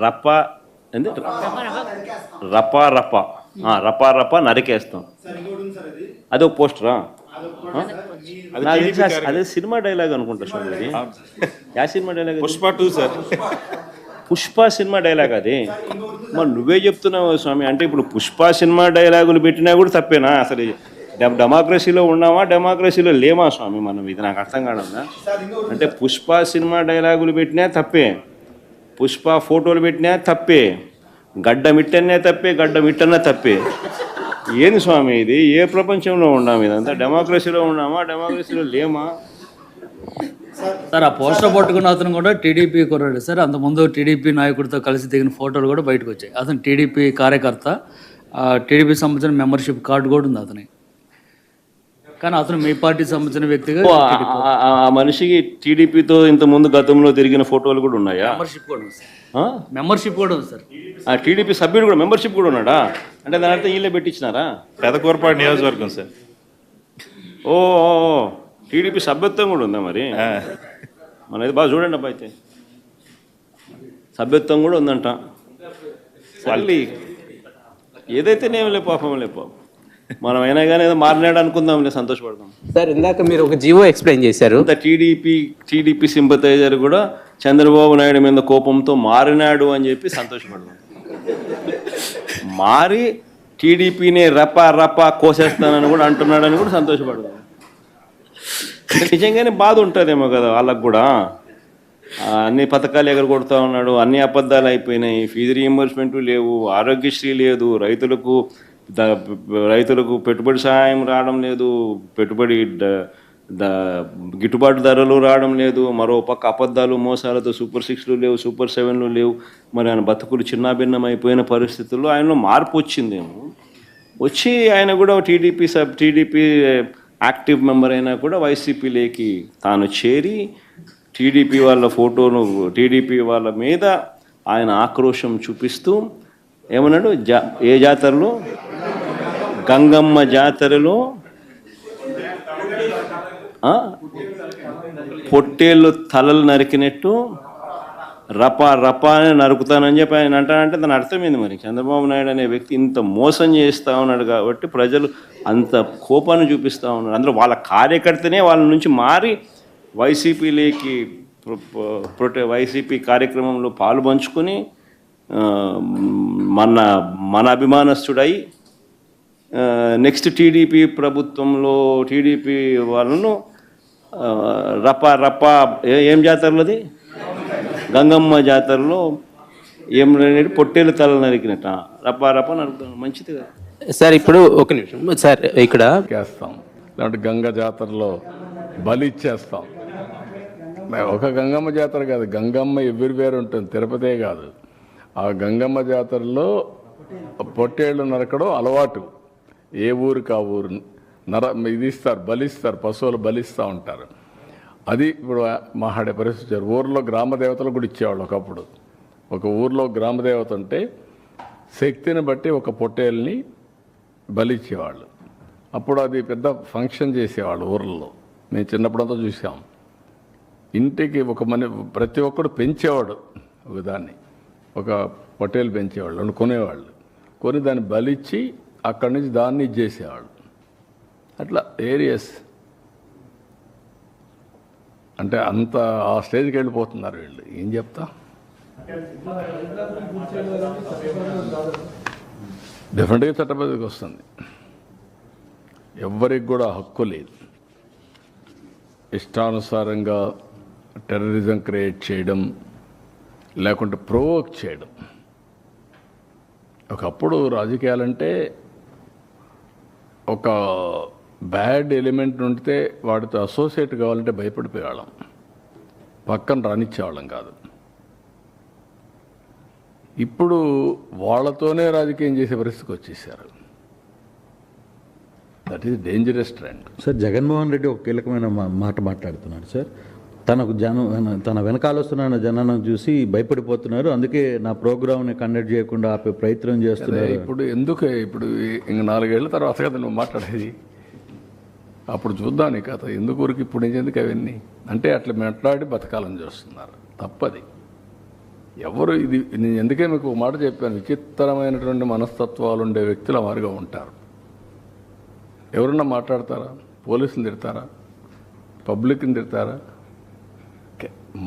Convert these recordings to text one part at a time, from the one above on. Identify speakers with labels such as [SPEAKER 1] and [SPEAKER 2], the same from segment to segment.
[SPEAKER 1] రప్ప ఏంది రపా రపా రపా రపా నరికేస్తాం. అది ఒక పోస్టరా? అదే సినిమా డైలాగ్ అనుకుంటా స్వామి. అది yeah cinema dialogue?
[SPEAKER 2] Pushpa 2 sir.
[SPEAKER 1] Pushpa cinema dialogue అది. మరి నువ్వే చెప్తున్నావు స్వామి. అంటే ఇప్పుడు పుష్ప సినిమా డైలాగులు పెట్టినా కూడా తప్పేనా? అసలు డెమోక్రసీలో ఉన్నామా, డెమోక్రసీలో లేమా స్వామి మనం? ఇది నాకు అర్థం కావడం. అంటే పుష్ప సినిమా డైలాగులు పెట్టినా తప్పే, పుష్ప ఫోటోలు పెట్టినా తప్పే, గడ్డ మిట్టనే తప్పే, గడ్డ మిట్టనే తప్పే. ఏంది స్వామి ఇది? ఏ ప్రపంచంలో ఉన్నాము? ఇదంతా డెమోక్రసీలో ఉన్నామా, డెమోక్రసీలో లేమా?
[SPEAKER 3] సార్ ఆ పోస్టర్ పట్టుకున్న అతను కూడా టీడీపీ కుర్రాడు సార్. అంతకుముందు టీడీపీ నాయకుడితో కలిసి దిగిన ఫోటోలు కూడా బయటకు వచ్చాయి. అతను టీడీపీ కార్యకర్త, టీడీపీ సంబంధించిన మెంబర్షిప్ కార్డు కూడా ఉంది అతని. కానీ అతను మీ పార్టీకి సంబంధించిన వ్యక్తిగా
[SPEAKER 1] ఆ మనిషికి టీడీపీతో ఇంత ముందు గతంలో తిరిగిన ఫోటోలు కూడా ఉన్నాయా?
[SPEAKER 3] మెంబర్షిప్ కూడా ఉంది సార్. మెంబర్షిప్ కూడా ఉంది సార్.
[SPEAKER 1] ఆ టీడీపీ సభ్యుడు కూడా మెంబర్షిప్ కూడా ఉన్నాడా? అంటే దాని అర్థం వీళ్ళే పెట్టించినారా?
[SPEAKER 2] పెదకూరపాడు నియోజకవర్గం సార్.
[SPEAKER 1] ఓ టీడీపీ సభ్యత్వం కూడా ఉందా మరి? మనది బాగా చూడండి అబ్బా. అయితే సభ్యత్వం కూడా ఉందంట. మళ్ళీ ఏదైతేనేం లే పాపం, లే పాపం. మనం అయినా కానీ ఏదో మారినాడు అనుకుందాంలే, సంతోషపడదాం.
[SPEAKER 4] సార్ ఇందాక మీరు ఒక జీవో ఎక్స్ప్లెయిన్ చేశారు.
[SPEAKER 1] టీడీపీ సింపథైజర్ కూడా చంద్రబాబు నాయుడు మీద కోపంతో మారినాడు అని చెప్పి సంతోషపడదాం. మారి టీడీపీని రపా కోసేస్తానని కూడా అంటున్నాడని కూడా సంతోషపడదాం. నిజంగానే బాధ ఉంటుందేమో కదా వాళ్ళకు కూడా. అన్ని పథకాలు ఎగరగొడతా ఉన్నాడు, అన్ని అబద్ధాలు అయిపోయినాయి, ఫీజు రీయింబర్స్మెంట్ లేవు, ఆరోగ్యశ్రీ లేదు, రైతులకు పెట్టుబడి సహాయం రావడం లేదు, పెట్టుబడి గిట్టుబాటు ధరలు రావడం లేదు, మరో పక్క అబద్ధాలు మోసాలతో సూపర్ 6లు లేవు, సూపర్ 7లు లేవు. మరి ఆయన బతుకులు చిన్నాభిన్నం అయిపోయిన పరిస్థితుల్లో ఆయనలో మార్పు వచ్చిందేమో. వచ్చి ఆయన కూడా టీడీపీ యాక్టివ్ మెంబర్ అయినా కూడా వైసీపీలోకి తాను చేరి టీడీపీ వాళ్ళ ఫోటోను, టీడీపీ వాళ్ళ మీద ఆయన ఆక్రోశం చూపిస్తూ ఏమన్నాడు? ఏ జాతరలో? గంగమ్మ జాతరలో పొట్టేళ్ళు తలలు నరికినట్టు రపా అని నరుకుతానని చెప్పి ఆయన అంటానంటే దాని అర్థమైంది. మరి చంద్రబాబు నాయుడు అనే వ్యక్తి ఇంత మోసం చేస్తూ ఉన్నాడు కాబట్టి ప్రజలు అంత కోపాన్ని చూపిస్తూ ఉన్నారు. అందులో వాళ్ళ కార్యకర్తనే వాళ్ళ నుంచి మారి వైసీపీలోకి వైసీపీ కార్యక్రమంలో పాలు పంచుకొని మన అభిమానస్తుడై నెక్స్ట్ టీడీపీ ప్రభుత్వంలో టీడీపీ వాళ్ళను రపా ఏం జాతరలోది? గంగమ్మ జాతరలో ఏం పొట్టేలు తల నరికినట్ట రపా నరుకుతాను. మంచిది కదా
[SPEAKER 4] సార్. ఇప్పుడు ఒక నిమిషం సార్, ఇక్కడ
[SPEAKER 5] చేస్తాం లేదంటే గంగ జాతరలో బలి ఇచ్చేస్తాం. ఒక గంగమ్మ జాతర కాదు, గంగమ్మ ఎవ్రీవేర్ ఉంటుంది, తిరుపతే కాదు. ఆ గంగమ్మ జాతరలో పొట్టేళ్ళు నరకడం అలవాటు. ఏ ఊరికి ఆ ఊరు ఇది ఇస్తారు, బలిస్తారు, పశువులు బలిస్తూ ఉంటారు. అది ఇప్పుడు మాట్లాడే పరిస్థితి. ఊర్లో గ్రామ దేవతలు కూడా ఇచ్చేవాళ్ళు ఒకప్పుడు. ఒక ఊర్లో గ్రామ దేవత ఉంటే శక్తిని బట్టి ఒక పొట్టేల్ని బలిచ్చేవాళ్ళు. అప్పుడు అది పెద్ద ఫంక్షన్ చేసేవాళ్ళు ఊర్లలో. మేము చిన్నప్పుడంతా చూసాం. ఇంటికి ప్రతి ఒక్కడు పెంచేవాడు ఒక దాన్ని, ఒక పొట్టేలు పెంచేవాళ్ళు, కొనేవాళ్ళు. కొని దాన్ని బలిచ్చి అక్కడి నుంచి దాన్ని ఇచ్చేసేవాళ్ళు. అట్లా ఏరియస్ అంటే అంత ఆ స్టేజ్కి వెళ్ళిపోతున్నారు వీళ్ళు. ఏం చెప్తా? డెఫినెట్గా చట్టబద్ధకి వస్తుంది. ఎవ్వరికి కూడా హక్కు లేదు ఇష్టానుసారంగా టెర్రరిజం క్రియేట్ చేయడం, లేకుంటే ప్రొవోక్ చేయడం. ఒకప్పుడు రాజకీయాలంటే ఒక బ్యాడ్ ఎలిమెంట్ ఉంటే వాటితో అసోసియేట్ కావాలంటే భయపడిపోయేవాళ్ళం, పక్కన రానిచ్చేవాళ్ళం కాదు. ఇప్పుడు వాళ్ళతోనే రాజకీయం చేసే పరిస్థితికి వచ్చేసారు. That is dangerous trend.
[SPEAKER 6] Sir Jaganmohan Reddy ఒక కీలకమైన మాట మాట్లాడుతున్నాడు సార్. తన వెనకాల వస్తున్న జనాన్ని చూసి భయపడిపోతున్నారు, అందుకే నా ప్రోగ్రామ్ని కండక్ట్ చేయకుండా ఆపే ప్రయత్నం చేస్తున్నారు.
[SPEAKER 5] ఇప్పుడు ఎందుకు ఇప్పుడు ఇంక 4 ఏళ్ల తర్వాత కదా నువ్వు మాట్లాడేది? అప్పుడు చూద్దాం నీ కథ. ఎందుకు ఊరికి ఇప్పుడు ఎందుకు అవన్నీ అంటే అట్లా మాట్లాడి బతకాలని చూస్తున్నారు. తప్పది. ఎవరు ఇది నేను ఎందుకే మీకు ఒక మాట చెప్పాను, విచిత్రమైనటువంటి మనస్తత్వాలు ఉండే వ్యక్తుల వారిగా ఉంటారు. ఎవరన్నా మాట్లాడతారా? పోలీసులు తిడతారా? పబ్లిక్ని తిడతారా?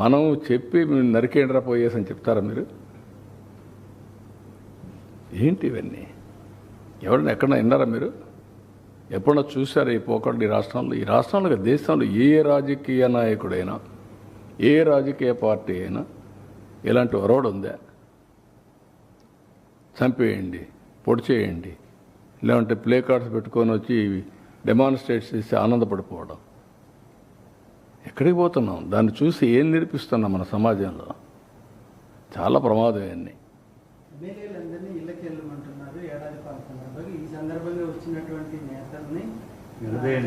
[SPEAKER 5] మనం చెప్పి నరికేండ్రా పోయేసి అని చెప్తారా మీరు? ఏంటి ఇవన్నీ? ఎవరైనా ఎక్కడన్నా విన్నారా మీరు? ఎప్పుడన్నా చూసారా ఈ పోకడ ఈ రాష్ట్రంలో? ఈ రాష్ట్రంలో దేశంలో ఏ రాజకీయ నాయకుడైనా, ఏ రాజకీయ పార్టీ అయినా ఇలాంటి ఒరవడు ఉందా? చంపేయండి, పొడి చేయండి, లేదంటే ప్లే కార్డ్స్ పెట్టుకొని వచ్చి డెమాన్స్ట్రేట్ చేసి ఆనందపడిపోవడం. ఎక్కడికి పోతున్నాం? దాన్ని చూసి ఏం నేర్పిస్తున్నాం మన సమాజంలో? చాలా ప్రమాదం ఇవన్నీ.
[SPEAKER 7] ఎమ్మెల్యేలందరినీ ఇళ్ళకి వెళ్ళమంటున్నారు ఏడాది పాలన సందర్భంగా. ఈ సందర్భంగా వచ్చినటువంటి నేతల్ని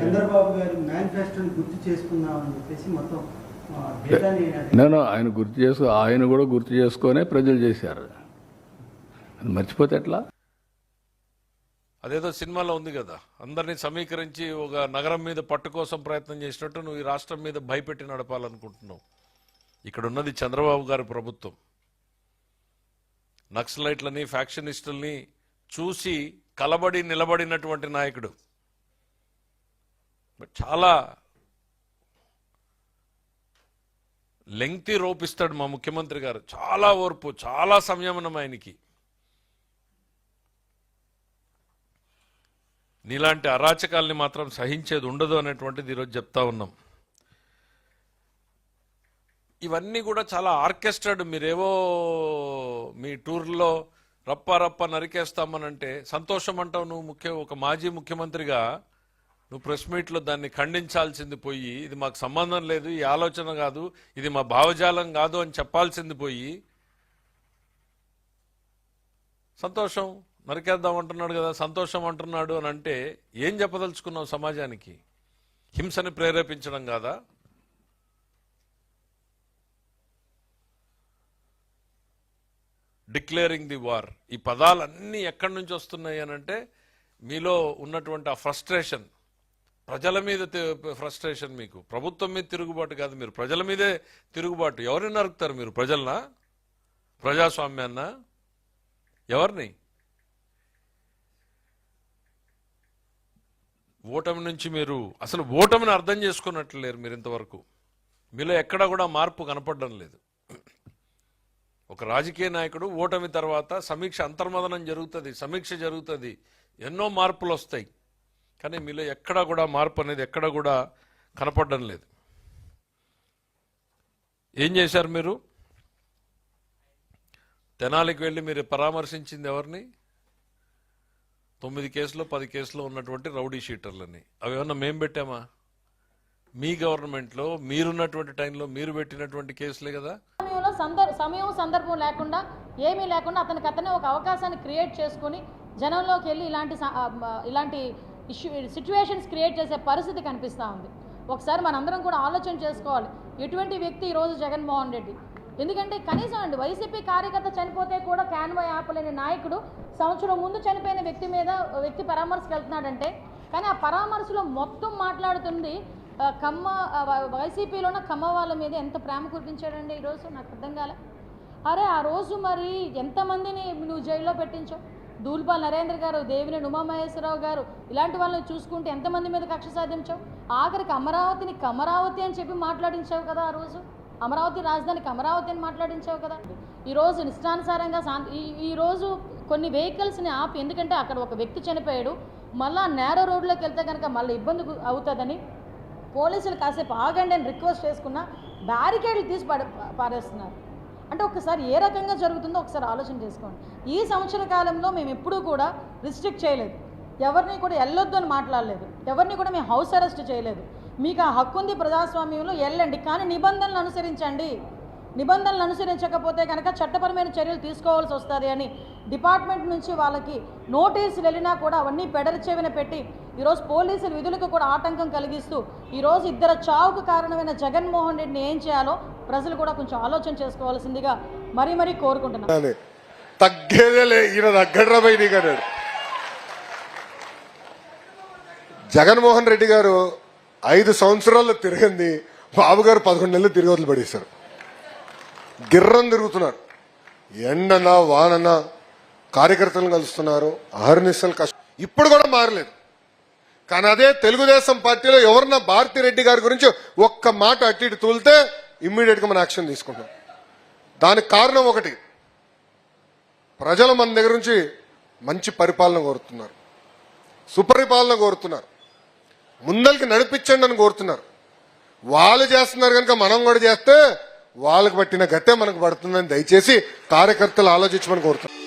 [SPEAKER 7] చంద్రబాబు గారు మేనిఫెస్టోని గుర్తు చేసుకున్నామని చెప్పేసి మొత్తం
[SPEAKER 5] నేను ఆయన కూడా గుర్తు చేసుకొనే ప్రజలు చేశారు. అది మర్చిపోతే ఎట్లా?
[SPEAKER 8] అదేదో సినిమాలో ఉంది కదా, అందరినీ సమీకరించి ఒక నగరం మీద పట్టు కోసం ప్రయత్నం చేసినట్టు నువ్వు ఈ రాష్ట్రం మీద భయపెట్టి నడపాలనుకుంటున్నావు. ఇక్కడ ఉన్నది చంద్రబాబు గారి ప్రభుత్వం. నక్సలైట్లని, ఫ్యాక్షనిస్టుల్ని చూసి కలబడి నిలబడినటువంటి నాయకుడు. చాలా లెంగ్తీ రోపిస్తాడు మా ముఖ్యమంత్రి గారు. చాలా ఓర్పు, చాలా సంయమనం ఆయనకి. నీలాంటి అరాచకాల్ని మాత్రం సహించేది ఉండదు అనేటువంటిది ఈరోజు చెప్తా ఉన్నాం. ఇవన్నీ కూడా చాలా ఆర్కెస్ట్రాడ్. మీరేవో మీ టూర్లో రప్ప నరికేస్తామనంటే సంతోషం అంటావు నువ్వు. ఒక మాజీ ముఖ్యమంత్రిగా నువ్వు ప్రెస్ మీట్లో దాన్ని ఖండించాల్సింది పోయి, ఇది మాకు సంబంధం లేదు, ఈ ఆలోచన కాదు, ఇది మా భావజాలం కాదు అని చెప్పాల్సింది పోయి, సంతోషం నరికేద్దాం అంటున్నాడు కదా, సంతోషం అంటున్నాడు అని అంటే ఏం చెప్పదలుచుకున్నావు సమాజానికి? హింసని ప్రేరేపించడం కాదా? డిక్లేరింగ్ ది వార్, ఈ పదాలన్నీ ఎక్కడి నుంచి వస్తున్నాయి అని అంటే మీలో ఉన్నటువంటి ఆ ఫ్రస్ట్రేషన్, ప్రజల మీద ఫ్రస్ట్రేషన్. మీకు ప్రభుత్వం మీద తిరుగుబాటు కాదు, మీరు ప్రజల మీదే తిరుగుబాటు. ఎవరిని నరుకుతారు మీరు? ప్రజలనా? ప్రజాస్వామ్యాన్నా? ఎవరిని? ఓటమి నుంచి మీరు అసలు ఓటమిని అర్థం చేసుకున్నట్లు లేరు మీరు ఇంతవరకు. మీలో ఎక్కడా కూడా మార్పు కనపడడం లేదు. ఒక రాజకీయ నాయకుడు ఓటమి తర్వాత సమీక్ష, అంతర్మదనం జరుగుతుంది, సమీక్ష జరుగుతుంది, ఎన్నో మార్పులు వస్తాయి. కానీ మీలో ఎక్కడా కూడా మార్పు అనేది ఎక్కడా కూడా కనపడడం లేదు. ఏం చేశారు మీరు? తెనాలికి వెళ్ళి మీరు పరామర్శించింది ఎవరిని? 9 కేసులు 10 కేసులు ఉన్నటువంటి రౌడీ షీటర్లని. అవి ఏమన్నా మేము పెట్టామా? మీ గవర్నమెంట్లో మీరున్నటువంటి టైంలో మీరు పెట్టినటువంటి కేసులే కదా.
[SPEAKER 9] సమయం సందర్భం లేకుండా ఏమీ లేకుండా అతనే ఒక అవకాశాన్ని క్రియేట్ చేసుకుని జనంలోకి వెళ్ళి ఇలాంటి సిచ్యువేషన్స్ క్రియేట్ చేసే పరిస్థితి కనిపిస్తూ ఉంది. ఒకసారి మనందరం కూడా ఆలోచన చేసుకోవాలి, ఎటువంటి వ్యక్తి ఈరోజు జగన్మోహన్ రెడ్డి. ఎందుకంటే కనీసం అండి వైసీపీ కార్యకర్త చనిపోతే కూడా క్యాన్వాయ్ ఆపలేని నాయకుడు సంవత్సరం ముందు చనిపోయిన వ్యక్తి పరామర్శకు వెళ్తున్నాడంటే, కానీ ఆ పరామర్శలో మొత్తం మాట్లాడుతుంది వైసీపీలో ఉన్న కమ్మ వాళ్ళ మీద ఎంత ప్రేమ కురిపించాడండి ఈరోజు. నాకు అర్థం కాలే. అరే ఆ రోజు మరి ఎంతమందిని నువ్వు జైల్లో పెట్టించావు? దూల్పాల్ నరేంద్ర గారు, దేవినేని ఉమామహేశ్వరరావు గారు, ఇలాంటి వాళ్ళని చూసుకుంటే ఎంతమంది మీద కక్ష సాధించావు? ఆఖరికి అమరావతిని కమరావతి అని చెప్పి మాట్లాడించావు కదా ఆ రోజు. అమరావతి రాజధానికి అమరావతి అని మాట్లాడించావు కదా. ఈరోజు ఇష్టానుసారంగా ఈరోజు కొన్ని వెహికల్స్ని ఆపి, ఎందుకంటే అక్కడ ఒక వ్యక్తి చనిపోయాడు, మళ్ళీ నేరో రోడ్లోకి వెళ్తే కనుక మళ్ళీ ఇబ్బంది అవుతుందని పోలీసులు కాసేపు ఆగండి అని రిక్వెస్ట్ చేసుకున్న బ్యారికేడ్లు తీసి పారేస్తున్నారు. అంటే ఒకసారి ఏ రకంగా జరుగుతుందో ఒకసారి ఆలోచన చేసుకోండి. ఈ సంవత్సర కాలంలో మేము ఎప్పుడూ కూడా రిస్ట్రిక్ట్ చేయలేదు, ఎవరిని కూడా వెళ్ళొద్దు అని మాట్లాడలేదు, ఎవరిని కూడా మేము హౌస్ అరెస్ట్ చేయలేదు. మీకు ఆ హక్కు ఉంది ప్రజాస్వామ్యంలో, వెళ్ళండి, కానీ నిబంధనలు అనుసరించండి. నిబంధనలు అనుసరించకపోతే కనుక చట్టపరమైన చర్యలు తీసుకోవాల్సి వస్తుంది అని డిపార్ట్మెంట్ నుంచి వాళ్ళకి నోటీసులు వెళ్ళినా కూడా అవన్నీ పెడరి చెవిన పెట్టి ఈరోజు పోలీసుల విధులకు కూడా ఆటంకం కలిగిస్తూ ఈరోజు 2 చావుకు కారణమైన జగన్మోహన్ రెడ్డిని ఏం చేయాలో ప్రజలు కూడా కొంచెం ఆలోచన చేసుకోవాల్సిందిగా మరీ కోరుకుంటున్నాను.
[SPEAKER 10] తగ్గేదేలే ఈయన తగ్గడ్రబైని కన్నాడు జగన్మోహన్ రెడ్డి గారు. 5 సంవత్సరాల్లో తిరిగింది బాబు గారు 11 నెలలు తిరిగి వదిలి పడేశారు. గిర్రం తిరుగుతున్నారు. ఎండనా వాననా కార్యకర్తలను కలుస్తున్నారు, అహర్నిశలు కష్టం. ఇప్పుడు కూడా మారలేదు. కానీ అదే తెలుగుదేశం పార్టీలో ఎవరన్నా భారతిరెడ్డి గారి గురించి ఒక్క మాట అట్టి ఇటు తూలితే ఇమ్మీడియట్ గా మనం యాక్షన్ తీసుకుంటాం. దానికి కారణం ఒకటి, ప్రజలు మన దగ్గర నుంచి మంచి పరిపాలన కోరుతున్నారు, సుపరిపాలన కోరుతున్నారు, ముందరికి నడిపించండి అని కోరుతున్నారు. వాళ్ళు చేస్తున్నారు కనుక మనం కూడా చేస్తే వాళ్ళకు పట్టిన గతే మనకు పడుతుందని దయచేసి కార్యకర్తలు ఆలోచించమని కోరుతున్నారు.